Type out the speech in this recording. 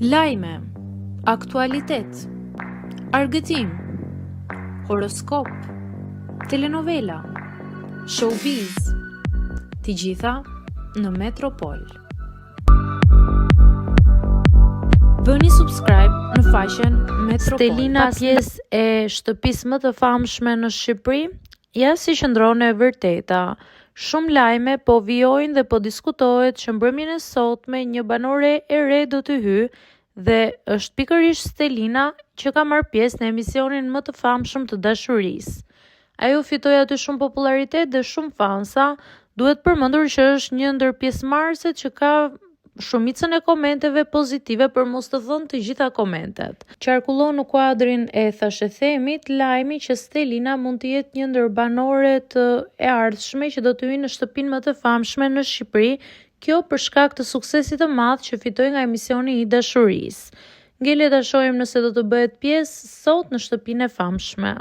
Lajme, aktualitet, argëtim, horoskop, telenovela, showbiz, të gjitha në Metropol. Bëni subscribe në faqen Metropol. Stelina, pjesë e shtëpisë më të famshme në Shqipëri, ja si qëndron e vërteta. Shumë lajme po vijojnë dhe po diskutohet që mbrëmjen e sotme një banore e re do të hyjë dhe është pikërisht Stelina që ka marrë pjesë në emisionin më të famshëm të dashurisë. Ajo fitoi aty shumë popularitet dhe shumë fansa. Duhet përmendur që është një ndër pjesëmarrëset që ka shumicën e komenteve pozitive, për mos të thënë të gjitha komentet. Qarkullon në kuadrin e thashethemit lajmi që Stelina mund të jetë një ndër banoret e ardhshme që do të hyjë në shtëpinë më të famshme në Shqipëri, kjo për shkak të suksesit të madh që fitoi nga emisioni i dashurisë. Ngele ta shohim nëse do të bëhet pjesë sot në shtëpinë e famshme.